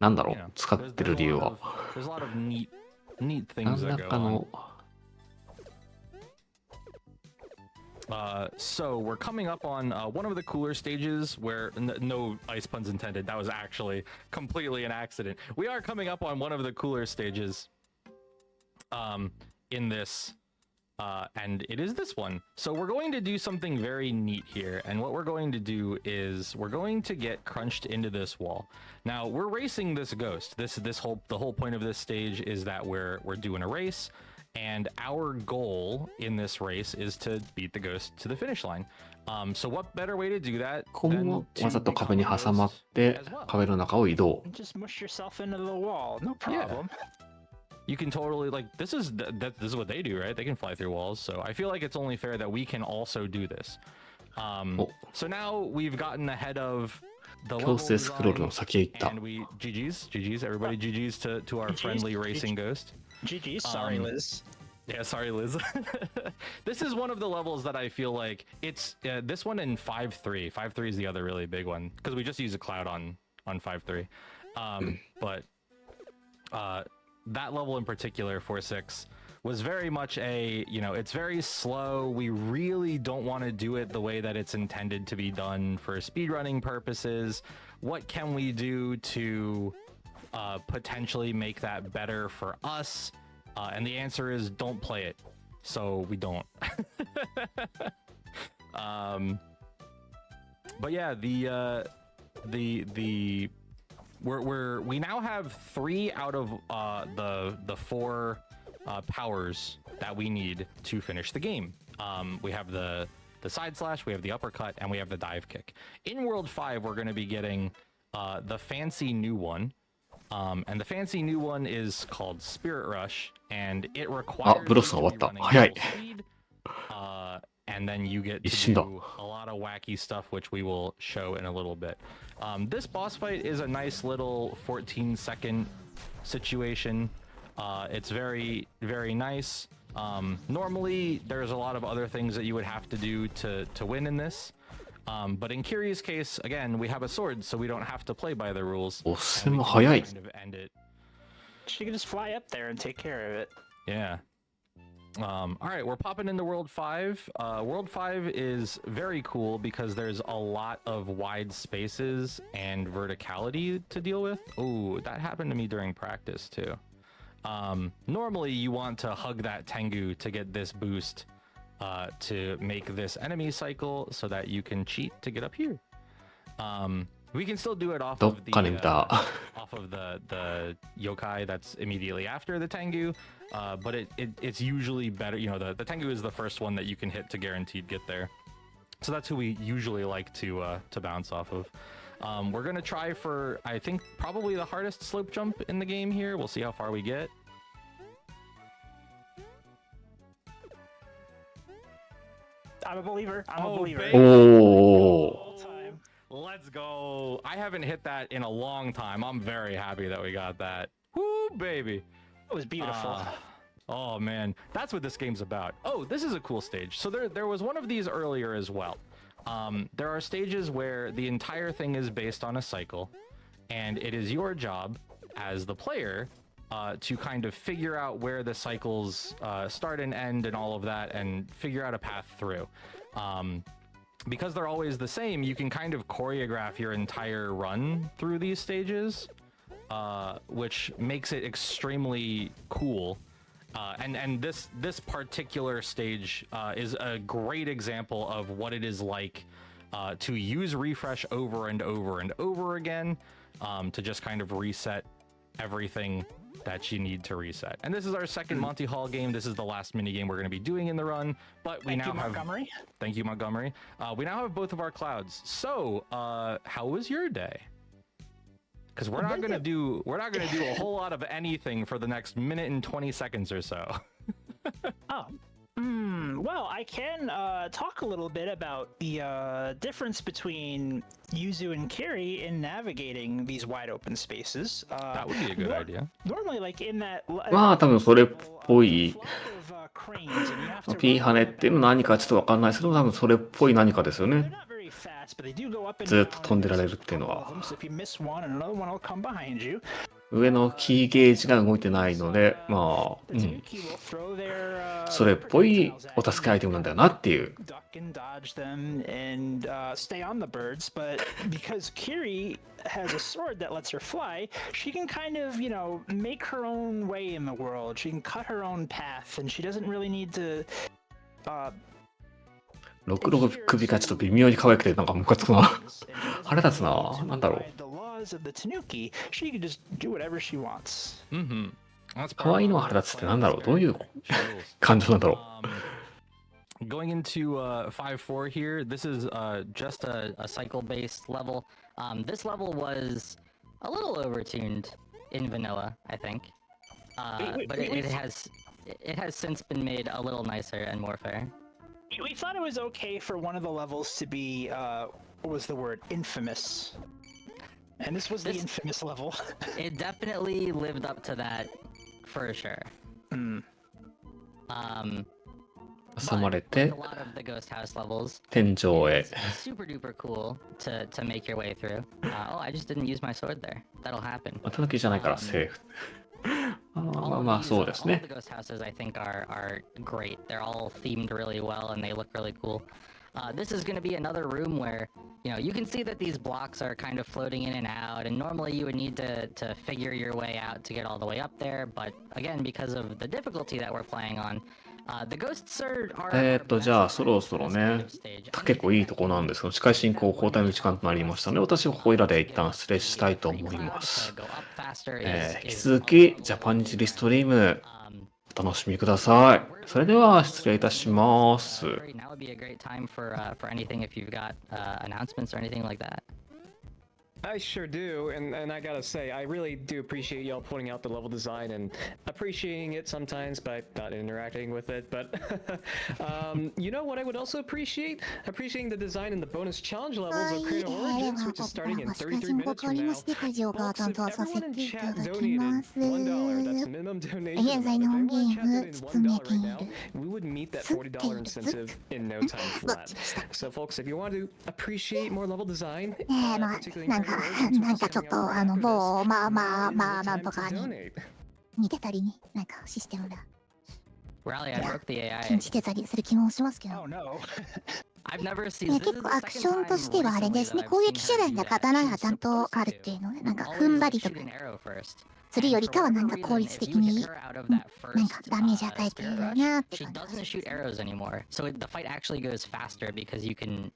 なんだろう、使ってる理由は。 there's a lot of neat 何 things ら that go か on. の So we're coming up on one of the cooler stages where no ice puns intended. That was actually completely an accident. We are coming up on one of the cooler stages in this, and it is this one. So we're going to do something very neat here, and what we're going to do is we're going to get crunched into this wall. Now we're racing this ghost. The whole point of this stage is that we're doing a race. And our goal in this race is to beat the ghost to the finish line. So what better way to do that ここもわざと壁に挟まって壁の中を移動。 Just mush yourself into the wall. No problem. You can totally like this is what they do, right? They can fly through walls. So I feel like it's only fair that we can also do this. So now we've gotten ahead of the 強 level 制スクロールの design, 先へ行った。 and we GG's everybody GG's to our friendly racing ghost. GG. Sorry, Liz. Yeah, sorry, Liz. This is one of the levels that I feel like it's this one in 5.3. 5.3 is the other really big one because we just use a cloud on 5.3. But that level in particular, 4.6, was very much a, you know, it's very slow. We really don't want to do it the way that it's intended to be done for speedrunning purposes. What can we do to potentially make that better for us? And the answer is don't play it. So we don't. But yeah, we now have 3 out of the 4 powers that we need to finish the game. We have the side slash, we have the uppercut, and we have the dive kick. In World 5, we're going to be getting the fancy new one. And the fancy new one is called Spirit Rush, and it requires ブロスが終わった。 running 早い。 full speed, and then you get 一 to 瞬だ。 do a lot of wacky stuff, which we will show in a little bit. This boss fight is a nice little 14-second situation. It's very, very nice. Normally, there's a lot of other things that you would have to do to win in this. But in Kiri's case, again, we have a sword, so we don't have to play by the rules. おっせも早い。 Kind of end it. She can just fly up there and take care of it. Yeah. All right, we're popping into World 5. World 5 is very cool because there's a lot of wide spaces and verticality to deal with. Oh, that happened to me during practice too. Normally, you want to hug that Tengu to get this boost to make this enemy cycle so that you can cheat to get up here. We can still do it off ど of っ the かで見た。 off of the yokai that's immediately after the Tengu, but it's usually better. You know, the Tengu is the first one that you can hit to guaranteed get there. So that's who we usually like to bounce off of. We're gonna try for, I think, probably the hardest slope jump in the game here. We'll see how far we get. I'm a believer. I'm a believer. baby. おお。 All time. Let's go. I haven't hit that in a long time. I'm very happy that we got that. Woo, baby. It was beautiful. Oh man, that's what this game's about. Oh, this is a cool stage. So there was one of these earlier as well. There are stages where the entire thing is based on a cycle, and it is your job as the player to kind of figure out where the cycles start and end and all of that, and figure out a path through. Because they're always the same, you can kind of choreograph your entire run through these stages, which makes it extremely cool. And this particular stage is a great example of what it is like to use refresh over and over and over again, to just kind of reset everything that you need to reset. And this is our second Monty Hall game. This is the last mini game we're going to be doing in the run, but we now have Montgomery. Thank you, Montgomery. We now have both of our clouds. So, how was your day? Because we're not gonna do a whole lot of anything for the next minute and 20 seconds or so. Well, I can talk a little bit about the difference between Yuzu and Kiri in navigating these wide open spaces. That would be a good idea. Normally, like in that. まあ多分それっぽい flock of, cranes, and you have to ピンハネっていうのは何かちょっとわかんないですけど、多分それっぽい何かですよ They're ね。 not very fast, but they do go up and ずっと down, 飛んで and られ there's るっていうの a couple は of them, so if you miss one, another one will come behind you. 上のキーゲージが動いてないので、まあ、The Tanuki will throw their, それっぽいお助けアイテムなんだよなっていう。 duck and dodge them and stay on the birds, but because Kiri has a sword that lets her fly, she can kind of, you know, make her own way in the world. She can cut her own path, and she doesn't really need to. 66首がちょっと微妙に可愛くてなんかムカつくな。腹立つな。なんだろう。 The laws of the Tanuki, she can just do whatever she wants. That's 可愛いのは腹立つってなんだろう。どういう感情なんだろう。 Going into 5-4 here, this is just a cycle-based level. This level was a little overtuned in vanilla, I think, but it has since been made a little nicer and more fair. We thought it was okay for one of the levels to be, what was the word? Infamous. And this was the infamous level. It definitely lived up to that, for sure. 挟まれて A lot of the ghost house levels, 天井へ。 it's super duper cool to make your way through. Oh, I just didn't use my sword there. That'll happen. たぬきじゃないからセーフ。まあそうです all ね of the ghost houses I think are great. They're all themed really well and they look really cool. This is going to be another room where, you know, you can see that these blocks are kind of floating in and out, and normally you would need to figure your way out to get all the way up there, but again, because of the difficulty that we're playing on, the ghosts are じゃあそろそろね、結構いいとこなんですけど、司会進行交代の時間となりましたので、私はここいらで一旦失礼したいと思います。引き続き、ジャパニーズリストリーム、お楽しみください。それでは失礼いたします。 Now would be a great time for anything if you've got announcements or anything like that. I sure do, and I gotta say, I really do appreciate y'all pointing out the level design and appreciating it sometimes by not interacting with it, but you know what I would also appreciate? Appreciating the design in the bonus challenge levels of Creative Origins, which is starting in 33 minutes from now. Folks, if everyone in chat donated $1, that's the minimum donation amount. If everyone in chat donated $1 right now, we would meet that $40 incentive in no time flat. So folks, if you want to appreciate more level design, particularly in なんかちょっと某なんとかに似てたりなんかシステムが Rally, I broke the AI. 禁じてたりする気もしますけど。Oh no. I've never seen. 結構アクションとしてはあれですね、攻撃手段が刀がちゃんとあるっていうので、なんか踏ん張りとかするよりかはなんか効率的になんかダメージ与えてるなって感じ。 She doesn't shoot arrows anymore, so the fight actually goes faster because you can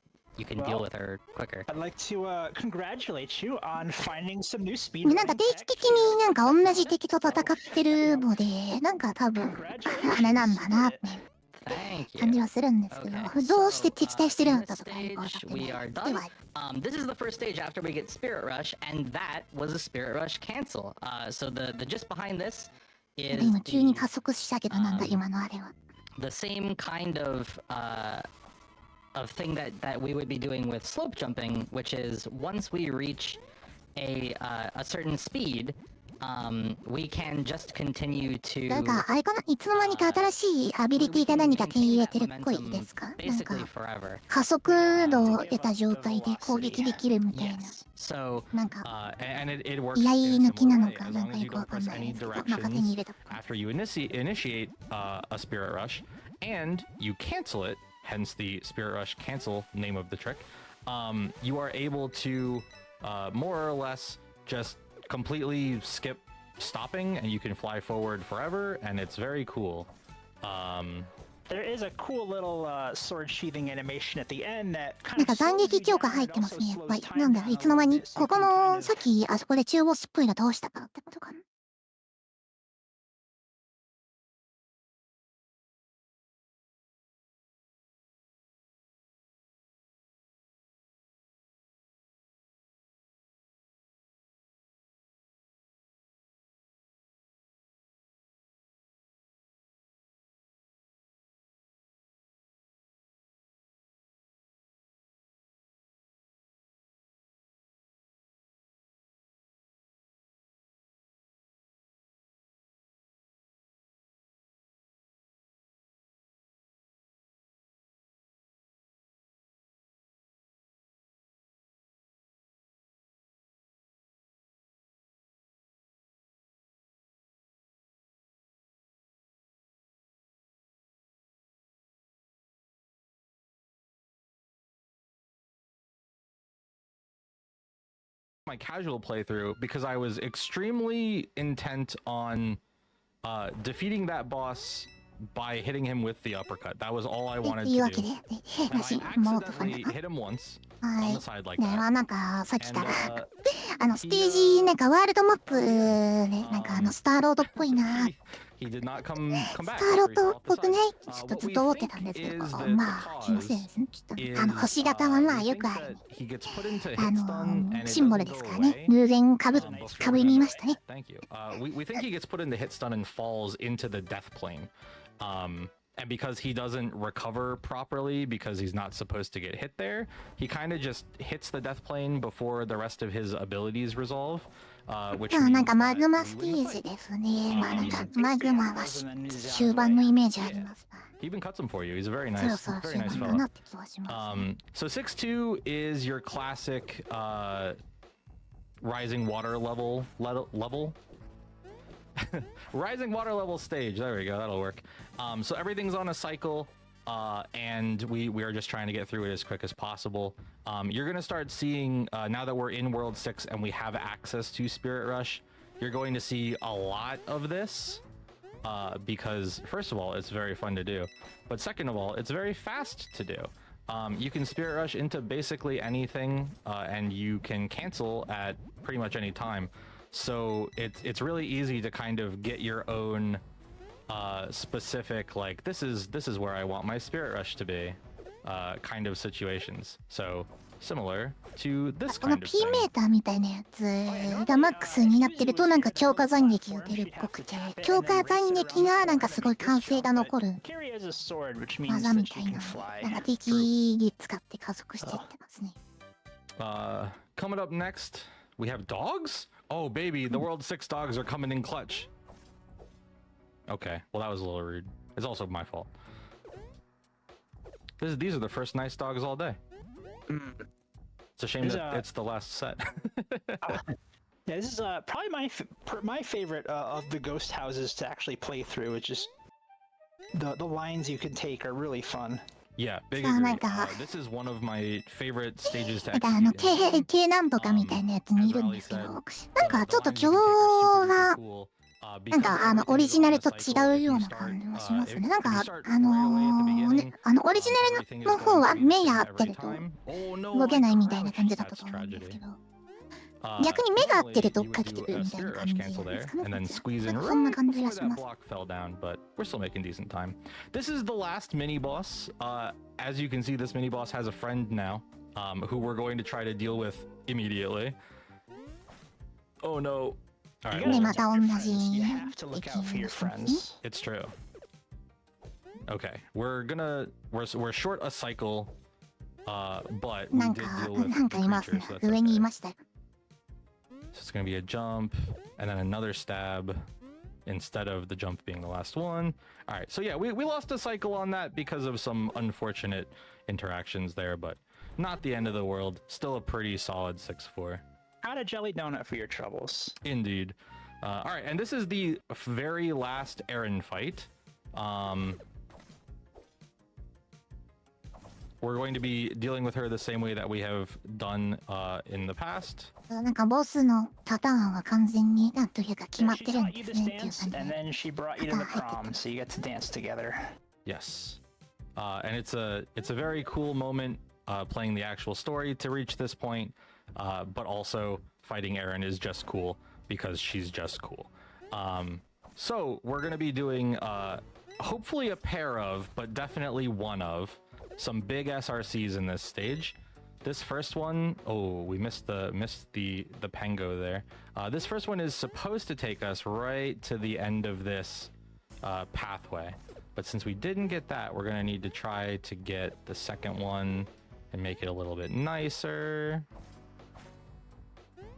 deal with her quicker. I'd like to congratulate you on finding some new speed. なんか定期的になんか同じ敵と戦ってるので、なんか多分あれなんだなって感じはするんですけど、どうして敵対してるのかとかよく分かってないでは This is the first stage after we get Spirit Rush, and that was a Spirit Rush cancel. So the just behind this is 今急に加速したけどなんだ今のあれは。 the same kind of thing that we would be doing with slope jumping, which is once we reach a certain speed, we can just continue to なんかあれかな、いつの間にか新しいアビリティが何か手に入れてるっぽいですか。なんか basically forever. 加速度を得た状態で攻撃できるみたいな。 Yes. So なんか and it works 居合 in 抜き similar なの way, か as なん long か as よ you くわ don't かん press ない any ですけど、まあ勝手に入 directions れた。 after you initiate a spirit rush and you cancel it, hence the spirit rush cancel name of the trick. You are able to more or less just completely skip stopping and you can fly forward forever, and it's very cool. There is a cool little sword sheathing animation at the end that なん kind か of 斬撃強化入ってますね、やっぱり。なんだろう、いつの間に、ここの、さっきあそこで中ボスっぽいの倒したかってことかな。my casual playthrough because I was extremely intent on defeating that boss by hitting him with the uppercut. That was all I と wanted いう to わけ do. で、 And 話 I 戻ってこん accidentally hit him once は on い the。side like ね、that. なんかさっきか And ら、ステージ、なんかワールドマップね、なんかスターロードっぽいな。he did not come ス back. ターロ after he ード fell っ off ぽ the くね side. ちょっと What ずっ we と思って think たんですけ is ど、 that ま the あ、気のせい cause ですね。ちょっと、 is 星型はまあ we よ think くある that he gets put into hit stun and it シンボル doesn't です go からね。 away. 偶然かぶ before かぶりましたね。 Thank you. We think he gets put into hit stun and falls into the death plane. And because he doesn't recover properly because he's not supposed to get hit there, he kind of just hits the death plane before the rest of his abilities resolve. Which まあなんか means マ that グマ we ステ win ー the ジ fight. ですね。まあなんかマグマは終盤のイメージあります。 He even cuts him for you. He's a very そろ nice, そろ very 終 nice 盤か fellow. なって気はしますね。 So 6-2 is your classic rising water level. Rising water level stage. There we go. That'll work. So everything's on a cycle. And we are just trying to get through it as quick as possible. You're going to start seeing, now that we're in World 6 and we have access to Spirit Rush, you're going to see a lot of this. Because, first of all, it's very fun to do. But second of all, it's very fast to do. You can Spirit Rush into basically anything, and you can cancel at pretty much any time. So it's really easy to kind of get your own specific, like, this is where I want my Spirit Rush to be, kind of situations. So similar to this この kind of P thing. メーターみたいなやつがマックスになってるとなんか強化斬撃打てるっぽくて、強化斬撃がなんかすごい完成が残る Kiri has a sword, which means 技み that た she いな can の fly で、なんか through. 敵使って加速していってますね。 Coming up next, we have dogs? Oh, baby, the World 6 dogs are coming in clutch. Okay, well, that was a little rude. It's also my fault. These are the first nice dogs all day. It's a shame that it's the last set. Yeah, this is probably my favorite of the ghost houses to actually play through. It's just the lines you can take are really fun. Yeah, big さあ agree. なんか This is one of my favorite stages to なんか execute. in the game. K なんとかみたいなやつにいるんですけど、 As なん Raleigh か said, ちょっと the 挙 lines you can take are 動 super が cool. なんか Because オリ everything ジ is ナ on ル a と cycle, 違う if よう you な start, 感じがし if ます if ね。なん you か start right away at the ね beginning, オリジナル everything is の going 方は to be 目 the が same 合って every ると time. Oh no, 動 I けないみたいな crashed. 感じだった That's と思うんですけ tragedy. ど、逆に目が合ってると追っ Normally, か you けて would く do る a みたいな spirit 感 rush じ cancel で there, すかね。 and then こっちは squeeze な in んかそんな right 感じが before し that ます。 block fell down, but we're still making decent time. This is the last mini boss. As you can see, this mini boss has a friend now, who we're going to try to deal with immediately. Oh no. All right, You で well, また同 gotta じ protect your friends. You 敵 have to look が out for し your ますね。 friends. it's true. Okay, we're short a cycle, but we なん did か deal with なん the かいます creature, ね。 so that's 上にい okay. ましたよ。 So it's gonna be a jump and then another stab instead of the jump being the last one. All right, so yeah, we lost a cycle on that because of some unfortunate interactions there, but not the end of the world. Still a pretty solid 6-4. Add a jelly donut for your troubles. Indeed. All right, and this is the very last Aaron fight. We're going to be dealing with her the same way that we have done in the past. なんかボスのパターンは完全になんというか決ま Yeah, っ she てるん taught で you す this ねっていう dance, 感じ and で。 then she brought you to the prom, so you get to dance together. Yes. And it's a very cool moment playing the actual story to reach this point, but also fighting Aaron is just cool because she's just cool. So we're going to be doing hopefully a pair of, but definitely one of, some big SRCs in this stage. This first one, oh, we missed the Pango there. This first one is supposed to take us right to the end of this pathway. But since we didn't get that, we're gonna need to try to get the second one and make it a little bit nicer.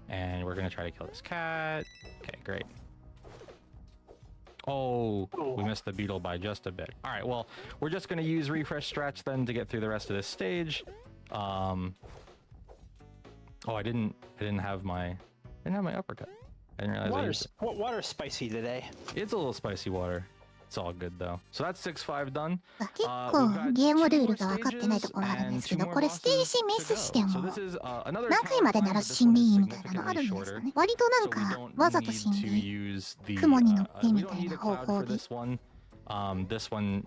And we're gonna try to kill this cat. Okay, great. Oh, we missed the beetle by just a bit. All right, well, we're just gonna use refresh stretch then to get through the rest of this stage. Oh, I didn't have my uppercut. I didn't realize I used it. Water's spicy today. It's a little spicy water. It's all good though. So that's 6-5 done. 結構ゲームルールが分かってないところあるんですけど、これステージミスしても何回までなら死んでいいみたいなのあるんですかね。割となんかわざと死んで雲に乗ってみたいな方法で this one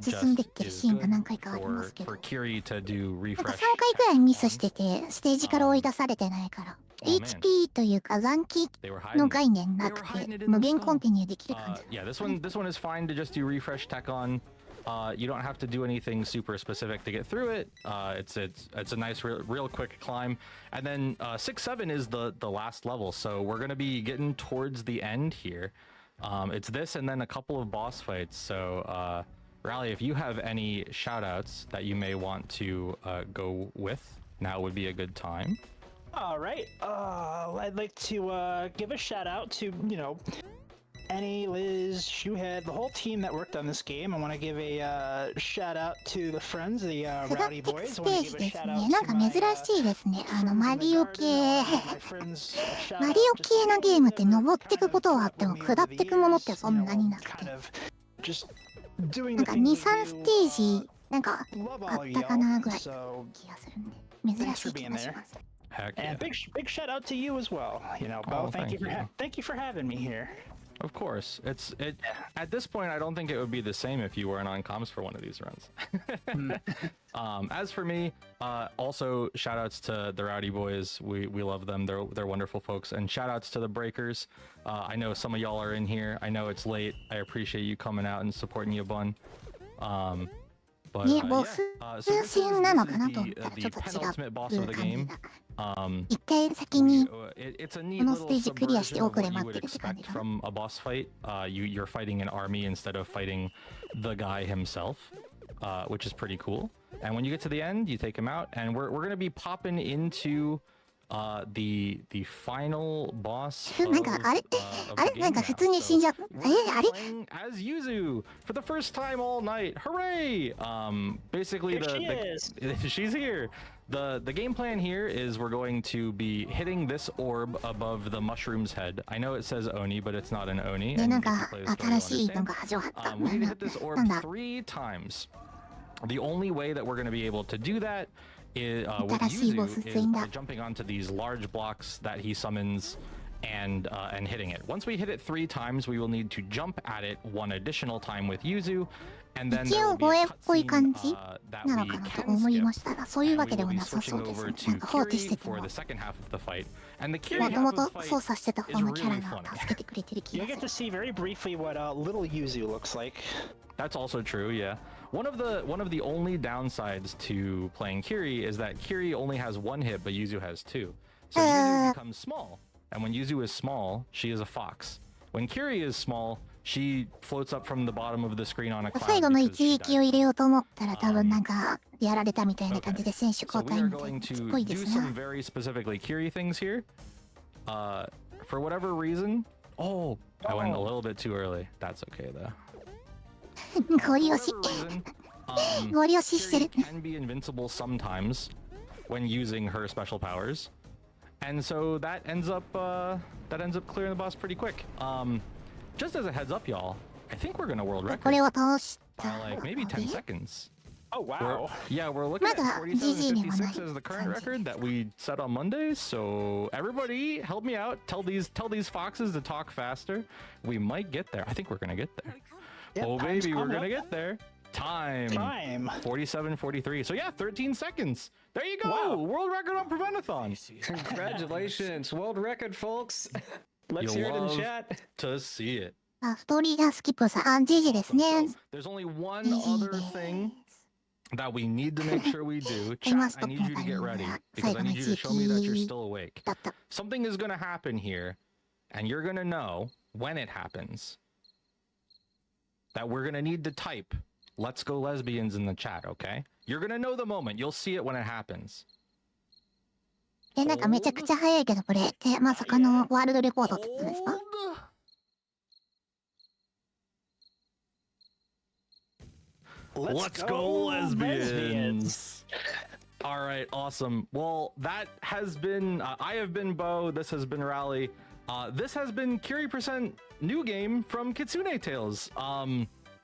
進んでってるシーンが何回かありますけど、なんか Kiri to do 3 refresh. 回くらいミスしててステージから追い出されてないから、HP というか残機の概念なくて無限コンティニューできる感じ。Yeah, this one is fine to just do refresh tech on. You don't have to do anything super specific to get through it. It's a nice real quick climb. And then 6-7 is the last level, so we're gonna be getting towards the end here. It's this and then a couple of boss fights. So Rally, if you have any shout outs that you may want to go with, now would be a good time. All right. I'd like to give a shout out to, you know, Annie, Liz, Shoehead, the whole team that worked on this game. I want to give a shout out to the friends, the Rowdy Boys. I want to give a shout out to なんか珍しいですね。マリオ系マリオ系のゲームって登ってくことはあっても下ってくものってそんなになくて、なんか 2,3 ステージなんかあったかなぐらい気がするんで珍しい気がします。 Heck yeah. And big shout out to you as well. You know, Bo, thank you for having me here. Of course, at this point I don't think it would be the same if you weren't on comms for one of these runs. As for me, also shout outs to the Rowdy Boys. We love them. They're wonderful folks. And shout outs to the Breakers. I know some of y'all are in here. I know it's late. I appreciate you coming out and supporting you, Bun. But yeah, so this is the penultimate boss of the game. It's a neat little subversion of what you would expect from a boss fight. You're fighting an army instead of fighting the guy himself, which is pretty cool. And when you get to the end, you take him out, and we're gonna be popping into the final boss of the game now. So we're playing as Yuzu for the first time all night. Hooray! Basically she's here. The game plan here is we're going to be hitting this orb above the mushroom's head. I know it says Oni, but it's not an Oni. And if you play the story, you'll understand. We need to hit this orb 3 times. The only way that we're going to be able to do that is, with Yuzu is by jumping onto these large blocks that he summons and hitting it. Once we hit it 3 times, we will need to jump at it 1 additional time with Yuzu. And then there will be a cutscene that we can skip, and we will be switching over to Kiri for the second half of the fight. And the Kiri half of the fight is really fun. You get to see very briefly what little Yuzu looks like. That's also true, yeah. One of the only downsides to playing Kiri is that Kiri only has 1 hit, but Yuzu has 2. So Yuzu becomes small, and when Yuzu is small, she is a fox. When Kiri is small, she floats up from the bottom of the screen on a cloud. 最後の一撃を入れようと思ったら多分なんかやられたみたいな感じで選手交代みたいなっぽいですね。So we are going to do some very specifically Kiri things here. For whatever reason, I went a little bit too early. That's okay though. ゴリ押しゴリ押ししてる。 Kiri can be invincible sometimes when using her special powers, and so that ends up clearing the boss pretty quick. Just as a heads up, y'all, I think we're gonna world record これを倒したの like で maybe 10 seconds. Oh wow! We're looking at 47.56 as the current record that we set on Monday. So everybody, help me out. Tell these foxes to talk faster. We might get there. I think we're gonna get there. Yep, Baby, we're gonna get there. Time. 47.43. So yeah, 13 seconds. There you go. Wow. World record on Prevent-A-Thon. Congratulations, world record, folks. Let's hear it in chat. To see it. ストーリーがスキップさん、GG ですね。 There's only one other thing that we need to make sure we do. Chat, I need you to get ready because I need you to show me that you're still awake. Something is going to happen here, and you're going to know when it happens that we're going to need to type "Let's go lesbians" in the chat, okay? You're going to know the moment. You'll see it when it happens. なんかめちゃくちゃ早いけどこれってまさかのワールドレコードってことですか？ Let's go lesbians. All right, awesome. Well, that has been I have been Bo, this has been Rally. This has been Kiri% new game from Kitsune Tales.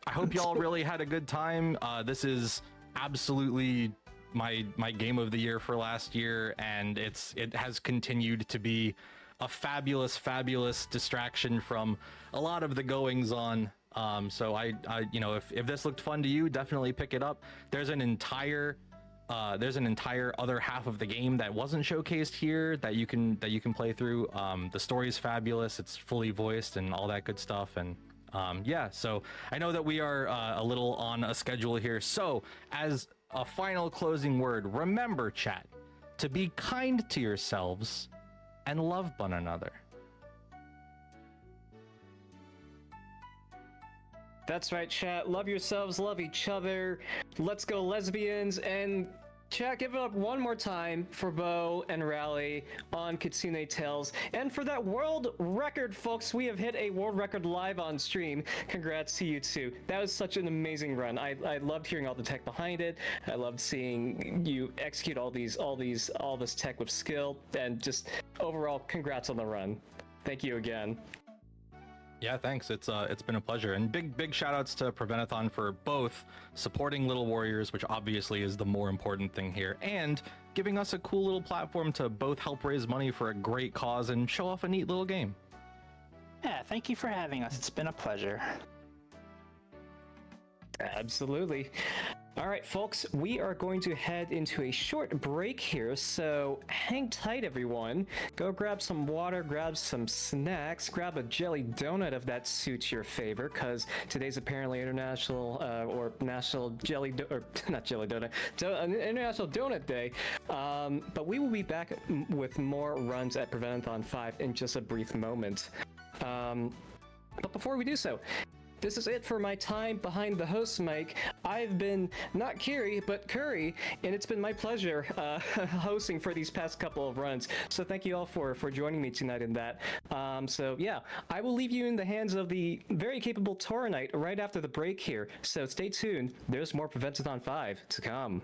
I hope y'all really had a good time. This is absolutely my game of the year for last year, and it has continued to be a fabulous distraction from a lot of the goings on. So I you know, if this looked fun to you, definitely pick it up. There's an entire other half of the game that wasn't showcased here that you can play through. The story is fabulous. It's fully voiced and all that good stuff. And yeah, so I know that we are a little on a schedule here. So as a final closing word, remember, chat, to be kind to yourselves and love one another. That's right, chat. Love yourselves, love each other. Let's go, lesbians. And chat, give it up one more time for Bo and Rally on Kitsune Tales. And for that world record, folks, we have hit a world record live on stream. Congrats to you two. That was such an amazing run. I loved hearing all the tech behind it. I loved seeing you execute all this tech with skill. And just overall, congrats on the run. Thank you again. Yeah, thanks. It's been a pleasure, and big shout outs to Prevent-A-Thon for both supporting Little Warriors, which obviously is the more important thing here, and giving us a cool little platform to both help raise money for a great cause and show off a neat little game. Yeah, thank you for having us. It's been a pleasure. Absolutely. All right, folks, we are going to head into a short break here, so hang tight, everyone. Go grab some water, grab some snacks, grab a jelly donut if that suits your favor, because today's apparently International or National Jelly, not Jelly Donut, International Donut Day. But we will be back with more runs at Prevent-A-Thon 5 in just a brief moment. But before we do so, this is it for my time behind the host mic. I've been not Kiri, but Curry, and it's been my pleasure hosting for these past couple of runs. So thank you all for joining me tonight in that. So yeah, I will leave you in the hands of the very capable Tauronite right after the break here. So stay tuned. There's more Prevent-A-Thon 5 to come.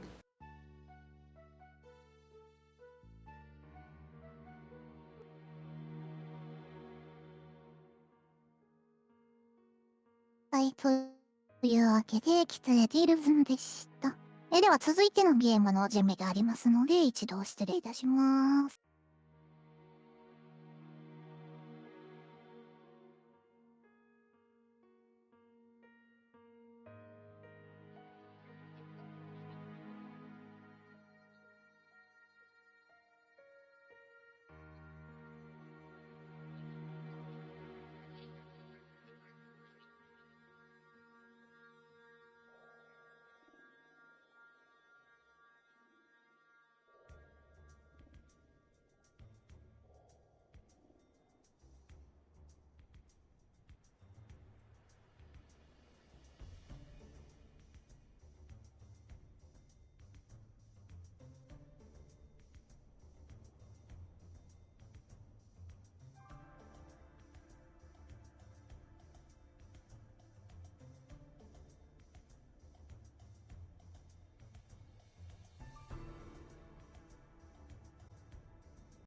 はい、というわけで、キツネティルズンでした。では続いてのゲームの準備がありますので、一度失礼いたします。